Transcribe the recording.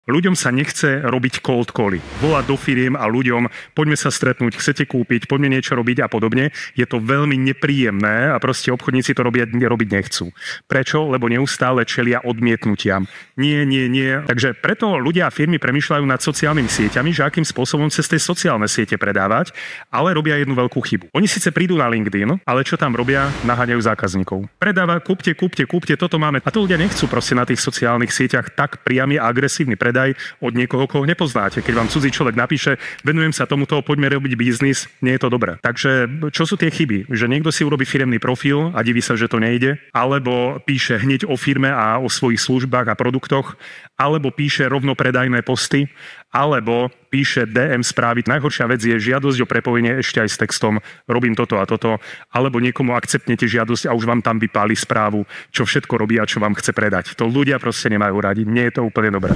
Ľuďom sa nechce robiť cold cally. Volať do firiem a ľuďom, poďme sa stretnúť, chcete kúpiť, poďme niečo robiť a podobne. Je to veľmi nepríjemné a proste obchodníci to robiť nechcú. Prečo? Lebo neustále čelia odmietnutiam. Nie. Takže preto ľudia a firmy premýšľajú nad sociálnymi sieťami, že akým spôsobom cez tej sociálne siete predávať, ale robia jednu veľkú chybu. Oni síce prídu na LinkedIn, ale čo tam robia? Naháňajú zákazníkov. Predáva, kúpte, toto máme. A to ľudia nechcú proste na tých sociálnych sieťach tak priamy a agresívny predaj od niekoho, koho nepoznáte. Keď vám cudzí človek napíše, venujem sa tomuto, poďme robiť biznis, nie je to dobré. Takže čo sú tie chyby? Že niekto si urobí firemný profil a diví sa, že to nejde, alebo píše hneď o firme a o svojich službách a produktoch, alebo píše rovno predajné posty, alebo píše DM správy. Najhoršia vec je žiadosť o prepojenie ešte aj s textom robím toto a toto, alebo niekomu akceptnete žiadosť a už vám tam vypáli správu, čo všetko robí a čo vám chce predať. To ľudia proste nemajú radi. Nie je to úplne dobré.